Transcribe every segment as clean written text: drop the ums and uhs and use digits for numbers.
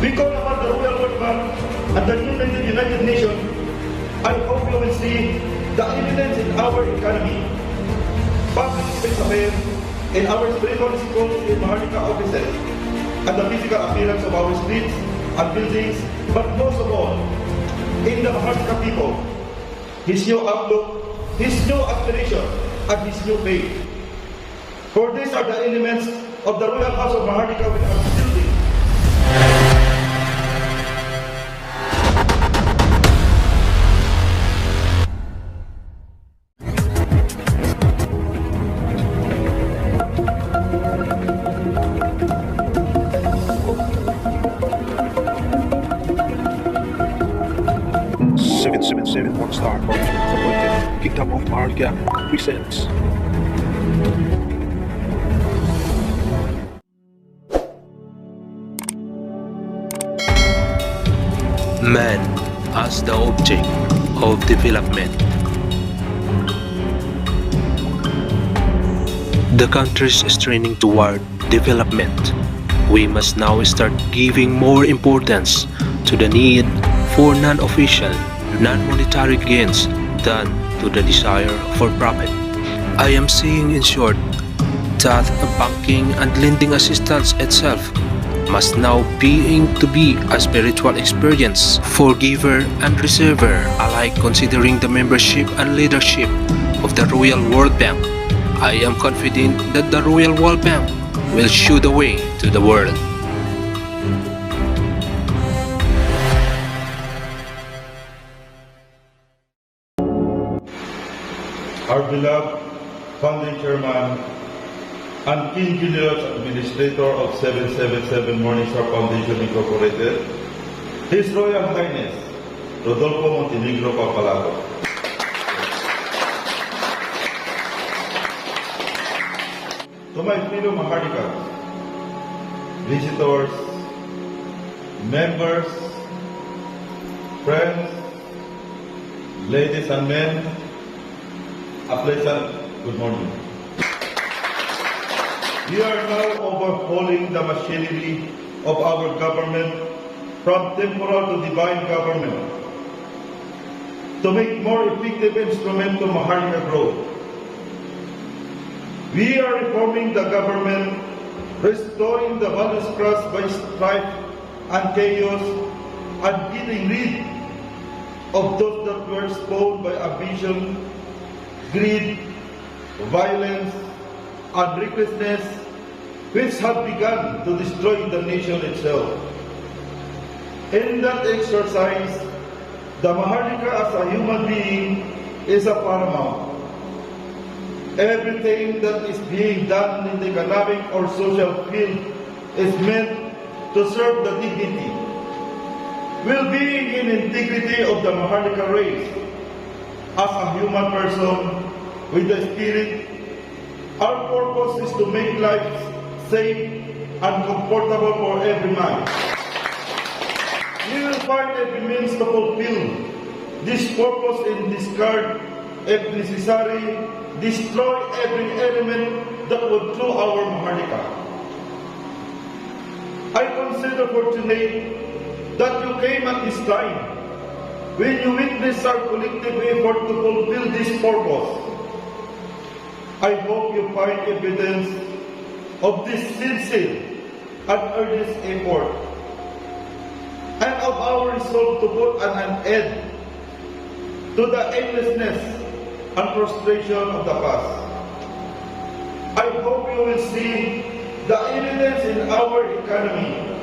We call upon the Royal World Bank and the United Nations. I hope you will see the evidence in our economy, public space affairs, in our spiritual schools in Maharlika offices, and the physical appearance of our streets and buildings, but most of all, in the Maharlika people, his new outlook, his new aspiration, and his new faith. For these are the elements of the Royal House of Maharlika we are building. One-star appointed Kingdom of Maharlika presents Man as the object of development. The country is straining toward development. We must now start giving more importance to the need for non-official, non-monetary gains than to the desire for profit. I am saying in short that banking and lending assistance itself must now be a spiritual experience for giver and receiver alike, considering the membership and leadership of the Royal World Bank. I am confident that the Royal World Bank will show the way to the world. Our beloved founding chairman and King General Administrator of 777 Morningstar Foundation Incorporated, His Royal Highness Rodolfo Montenegro Papalato. To my fellow Maharlikas, visitors, members, friends, ladies and men, a pleasant good morning. We are now overhauling the machinery of our government from temporal to divine government to make more effective instrument to Maharlika growth. We are reforming the government, restoring the values crushed by strife and chaos, and getting rid of those that were spawned by ambition, greed, violence, and recklessness, which have begun to destroy the nation itself. In that exercise, the Maharlika as a human being is a paramount. Everything that is being done in the economic or social field is meant to serve the dignity, well-being, and integrity of the Maharlika race. As a human person with the spirit, our purpose is to make life safe and comfortable for every man. We will find every means to fulfill this purpose and discard, if necessary, destroy every element that would throw our Maharlika. I consider fortunate that you came at this time when you witness our collective effort to fulfill this purpose. I hope you find evidence of this sincere and earnest effort and of our resolve to put an end to the aimlessness and frustration of the past. I hope you will see the evidence in our economy,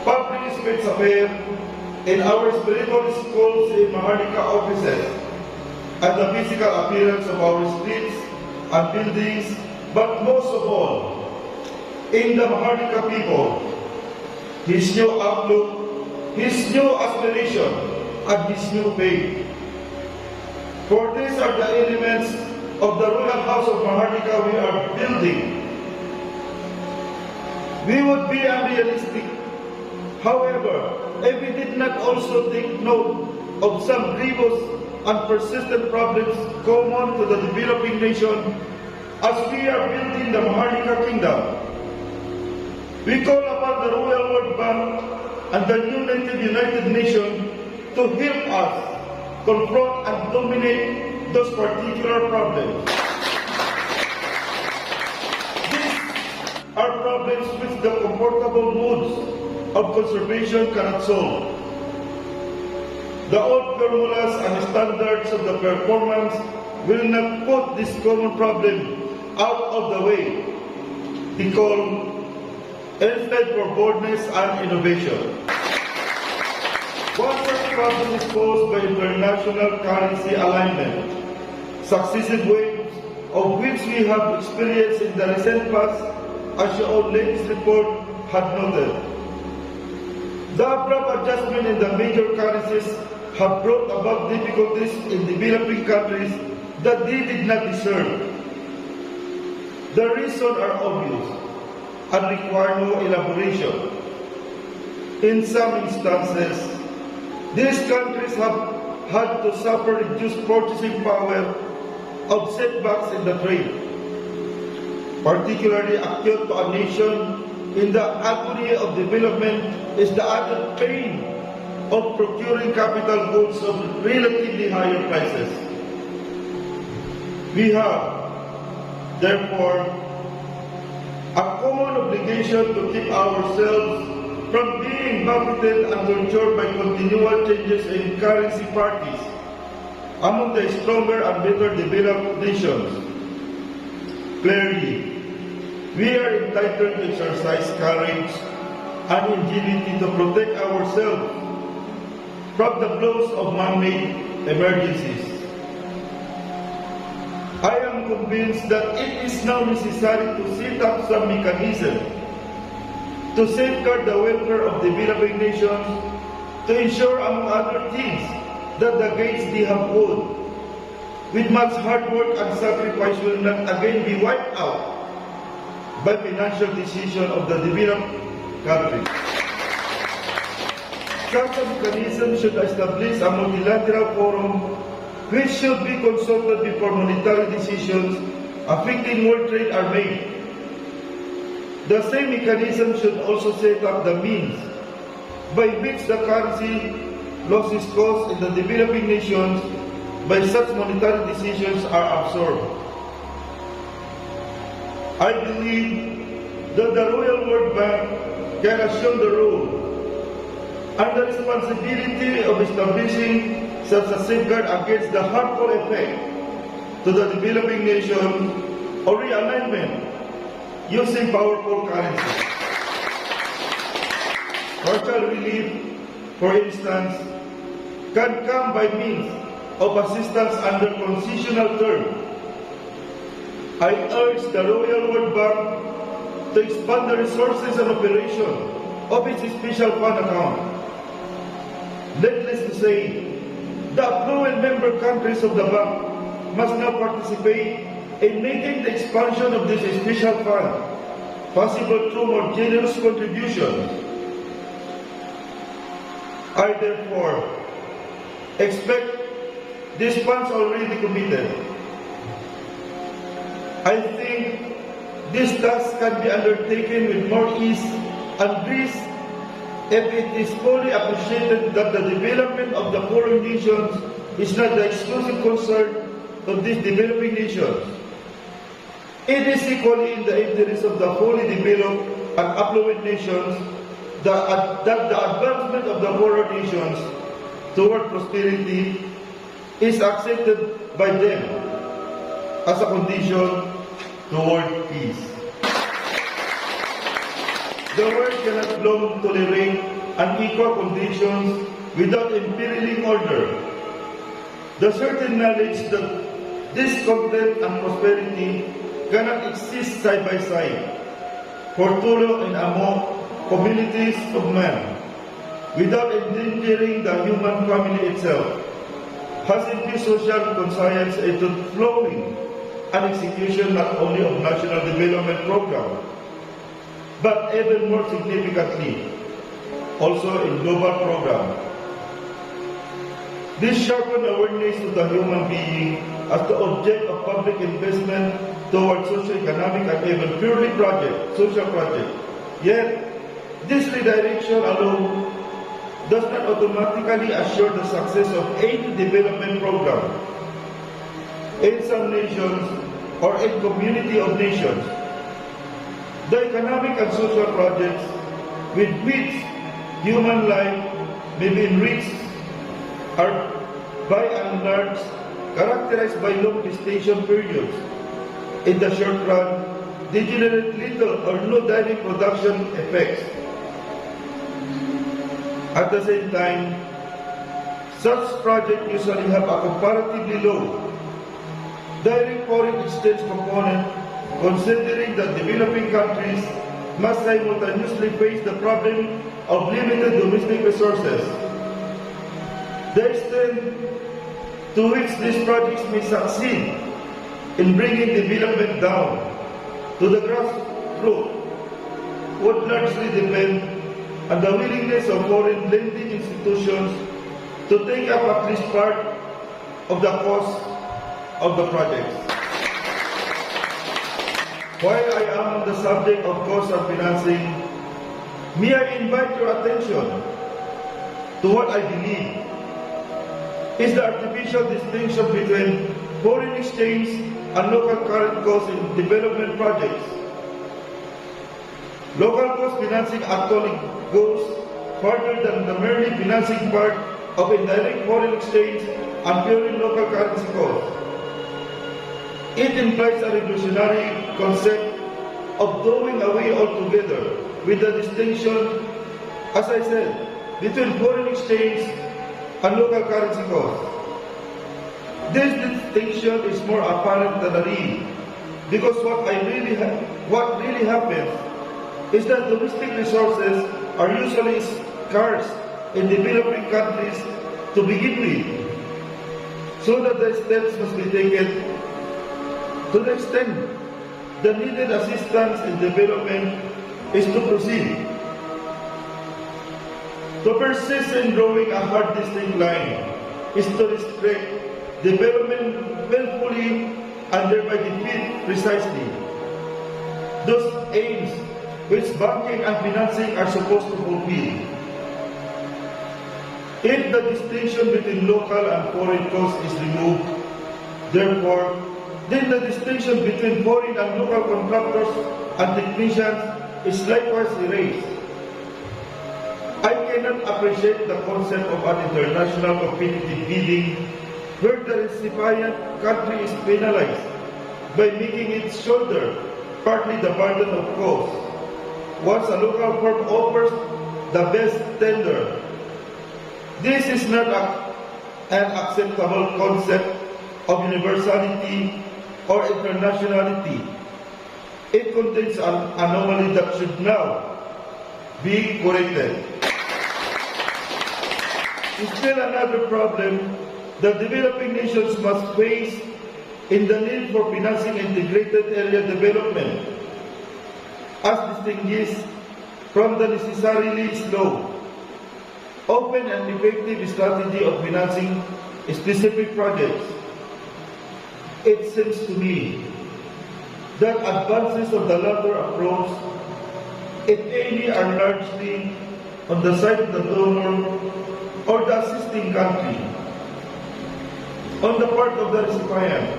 public space affairs, in our spiritual schools in Maharlika offices, and the physical appearance of our streets and buildings, but most of all, in the Maharlika people, his new outlook, his new aspiration, and his new faith. For these are the elements of the Royal House of Maharlika we are building. We would be unrealistic, however, if we did not also take note of some grievous and persistent problems common to the developing nation as we are building the Maharlika Kingdom. We call upon the Royal World Bank and the new native United Nations to help us confront and dominate those particular problems. These are problems which the comfortable modes of conservation cannot solve. The old formulas and standards of the performance will not put this common problem out of the way. They call instead for boldness and innovation. One such problem is posed by international currency alignment, successive waves of which we have experienced in the recent past, as your own latest report had noted. The abrupt adjustment in the major currencies have brought about difficulties in developing countries that they did not deserve. The reasons are obvious and require no elaboration. In some instances, these countries have had to suffer reduced purchasing power of setbacks in the trade. Particularly acute to a nation in the agony of development is the added pain of procuring capital goods of relatively higher prices. We have, therefore, a common obligation to keep ourselves from being buffeted and tortured by continual changes in currency parties among the stronger and better developed nations. Clearly, we are entitled to exercise courage and ingenuity to protect ourselves from the blows of man-made emergencies. I am convinced that it is now necessary to set up some mechanism to safeguard the welfare of developing nations, to ensure, among other things, that the gains they have won, with much hard work and sacrifice, will not again be wiped out by financial decision of the developed countries. Such a mechanism should establish a multilateral forum which should be consulted before monetary decisions affecting world trade are made. The same mechanism should also set up the means by which the currency losses caused in the developing nations by such monetary decisions are absorbed. I believe that the Royal World Bank can assume the role and the responsibility of establishing such a safeguard against the harmful effect to the developing nation or realignment using powerful currency. Partial relief, for instance, can come by means of assistance under concessional terms. I urge the Royal World Bank to expand the resources and operation of its special fund account. Needless to say, the affluent member countries of the bank must now participate in making the expansion of this special fund possible through more generous contributions. I therefore expect these funds already committed. I think this task can be undertaken with more ease and grace if it is fully appreciated that the development of the poorer nations is not the exclusive concern of these developing nations. It is equally in the interest of the fully developed and affluent nations that the advancement of the poorer nations toward prosperity is accepted by them as a condition toward peace. The world cannot long tolerate unequal conditions without imperiling order. The certain knowledge that discontent and prosperity cannot exist side by side for too long and among communities of men without endangering the human family itself has increased social conscience into flowing and execution not only of national development program, but even more significantly, also in global program. This sharpened awareness to the human being as the object of public investment towards socio-economic and even purely social project. Yet, this redirection alone does not automatically assure the success of any development program in some nations or a community of nations. The economic and social projects with which human life may be enriched are by and large characterized by long gestation periods. In the short run, they generate little or no direct production effects. At the same time, such projects usually have a comparatively low direct foreign exchange component, considering that developing countries must simultaneously face the problem of limited domestic resources. The extent to which these projects may succeed in bringing development down to the grassroots would largely depend on the willingness of foreign lending institutions to take up at least part of the cost of the projects. While I am on the subject of cost and financing, may I invite your attention to what I believe is the artificial distinction between foreign exchange and local current costs in development projects. Local cost financing actually goes further than the merely financing part of indirect foreign exchange and purely local currency costs. It implies a revolutionary concept of doing away altogether with the distinction, as I said, between foreign exchange and local currency costs. This distinction is more apparent than real, because what really happens is that domestic resources are usually scarce in developing countries to begin with, so that the steps must be taken to the extent the needed assistance in development is to proceed. To persist in drawing a hard distinct line is to restrict development willfully and thereby defeat precisely those aims which banking and financing are supposed to fulfill. If the distinction between local and foreign costs is removed, therefore, then the distinction between foreign and local contractors and technicians is likewise erased. I cannot appreciate the concept of an international competitive bidding where the recipient country is penalized by making its shoulder partly the burden of cost, once a local firm offers the best tender. This is not an acceptable concept of universality or internationality. It contains an anomaly that should now be corrected. Still another problem that developing nations must face in the need for financing integrated area development, as distinguished from the necessarily slow, open and effective strategy of financing specific projects. It seems to me that advances of the latter approach, if any, are largely on the side of the donor or the assisting country. On the part of the recipient,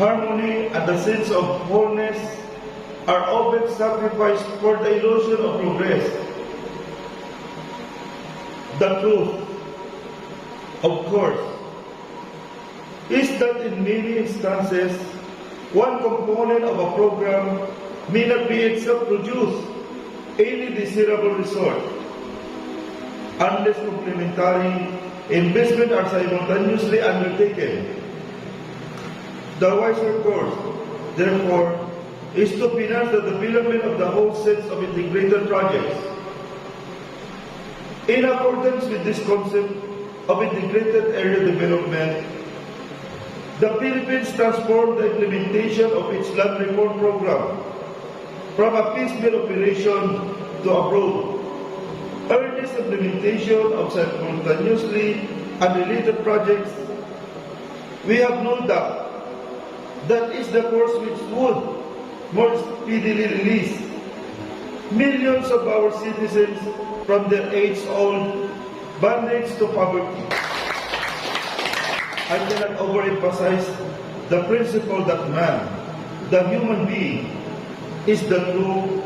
harmony and the sense of wholeness are often sacrificed for the illusion of progress. The truth, of course, is that in many instances, one component of a program may not be itself produce any desirable result unless complementary investment are simultaneously undertaken. The wiser course, therefore, is to finance the development of the whole set of integrated projects. In accordance with this concept of integrated area development, the Philippines transformed the implementation of its land reform program from a piecemeal operation to a broad, earnest implementation of simultaneously unrelated projects. We have no doubt that is the course which would more speedily release millions of our citizens from their age-old bondage to poverty. I cannot overemphasize the principle that man, the human being, is the true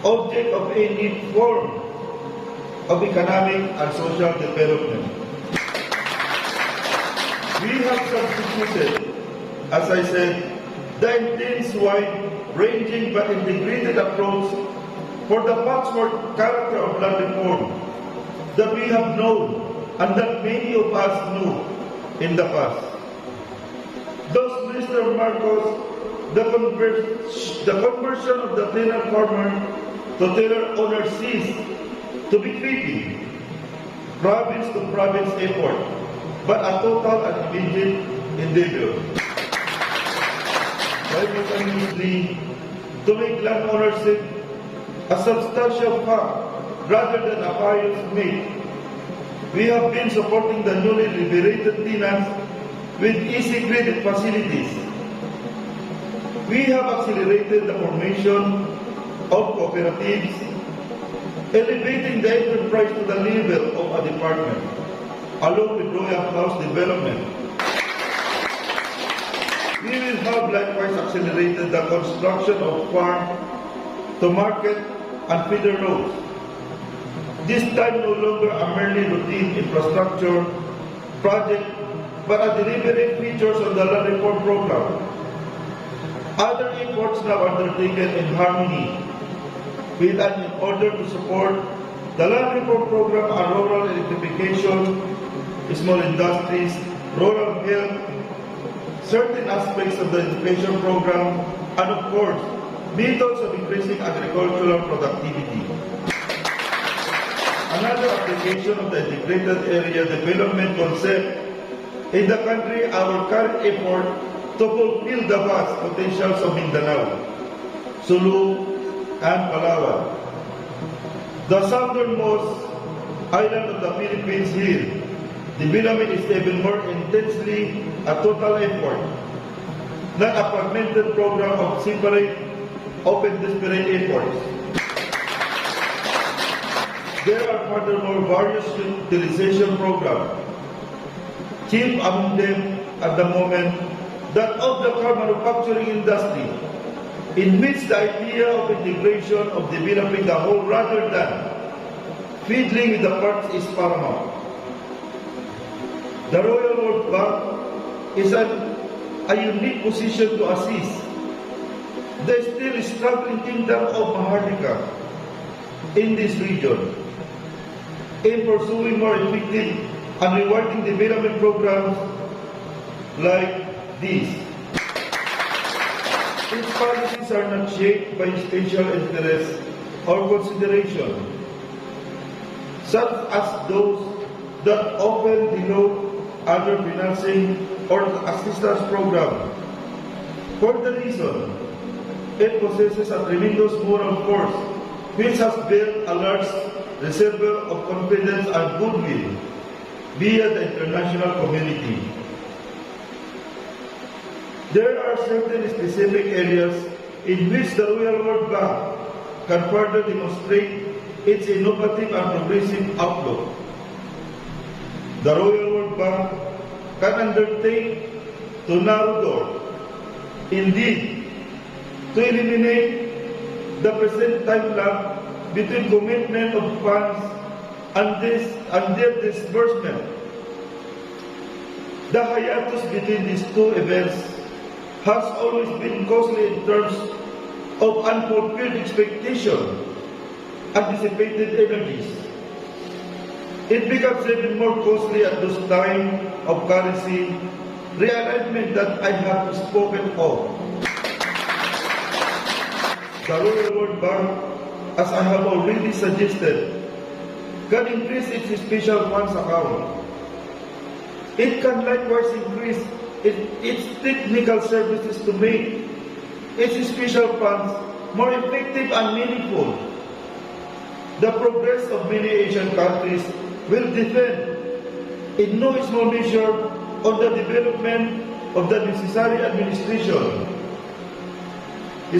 object of any form of economic and social development. We have substituted, as I said, the intense, wide-ranging but integrated approach for the patchwork character of land reform that we have known and that many of us knew in the past. Thus, Mr. Marcos, the conversion of the tenant farmer to tenant owner ceased to be tricky, province to province effort, but a total and immediate endeavor. Simultaneously, to make land ownership a substantial fact rather than a pious myth, we have been supporting the newly liberated tenants with easy credit facilities. We have accelerated the formation of cooperatives, elevating the enterprise to the level of a department, along with royal house development. We will have likewise accelerated the construction of farm-to-market and feeder roads. This time no longer a merely routine infrastructure project, but a deliberate features of the land reform program. Other efforts now undertaken in harmony with and in order to support the land reform program are rural electrification, small industries, rural health, certain aspects of the education program, and of course, methods of increasing agricultural productivity. Another application of the integrated area development concept in the country, our current effort to fulfill the vast potentials of Mindanao, Sulu, and Palawan. The southernmost island of the Philippines here, development is even more intensely a total effort, not a fragmented program of separate, open, disparate efforts. There are furthermore various utilization programs, chief among them at the moment that of the car manufacturing industry, in which the idea of integration of developing the whole rather than fiddling with the parts is paramount. The Royal World Bank is in a unique position to assist the still struggling kingdom of Maharlika in this region in pursuing more effective and rewarding development programs like these. Its policies are not shaped by special interest or consideration, such as those that often denote other financing or assistance program. For the reason, it possesses a tremendous moral force which has built a large reservoir of confidence and goodwill via the international community. There are certain specific areas in which the Royal World Bank can further demonstrate its innovative and progressive outlook. The Royal World Bank can undertake to narrow doors, indeed, to eliminate the present time lag between commitment of funds and their disbursement. The hiatus between these two events has always been costly in terms of unfulfilled expectation, anticipated energies. It becomes even more costly at this time of currency realignment that I have spoken of. The Royal World Bank, as I have already suggested, can increase its special funds account. It can likewise increase its technical services to make its special funds more effective and meaningful. The progress of many Asian countries will depend in no small measure on the development of the necessary administration,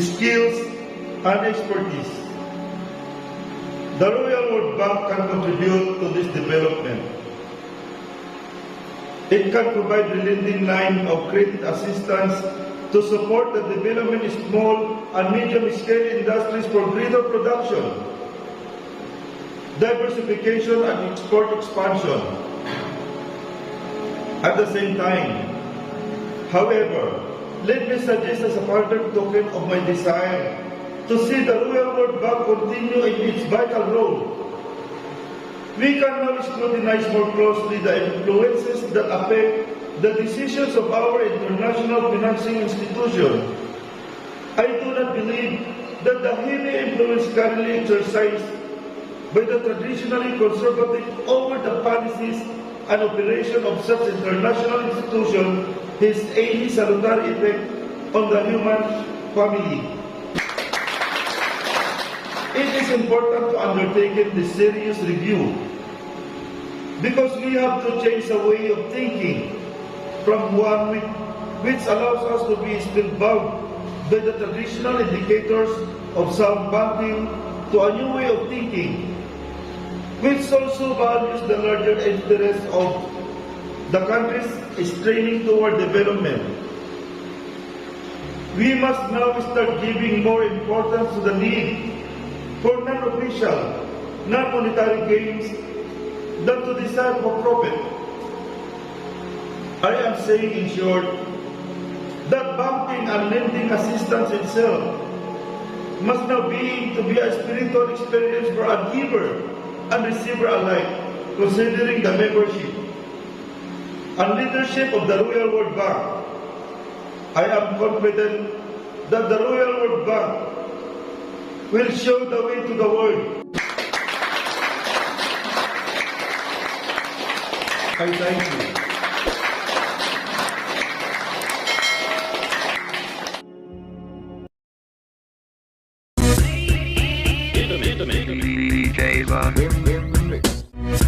skills, and expertise The Royal World Bank can contribute to this development. It can provide the lending line of credit assistance to support the development of small and medium-scale industries for greater production, diversification, and export expansion. At the same time, however, let me suggest as a further token of my desire to see the Royal World Bank continue in its vital role. We can now scrutinize more closely the influences that affect the decisions of our international financing institution. I do not believe that the heavy influence currently exercised by the traditionally conservative over the policies and operation of such international institutions has any salutary effect on the human family. It is important to undertake this serious review because we have to change the way of thinking from one which allows us to be still bound by the traditional indicators of sound banking to a new way of thinking which also values the larger interests of the countries straining toward development. We must now start giving more importance to the need for non-official, non-monetary gains than to desire for profit. I am saying in short that banking and lending assistance itself must now be a spiritual experience for a giver and receiver alike, considering the membership and leadership of the Royal World Bank. I am confident that the Royal World Bank will show the way to the world. I thank you. DJ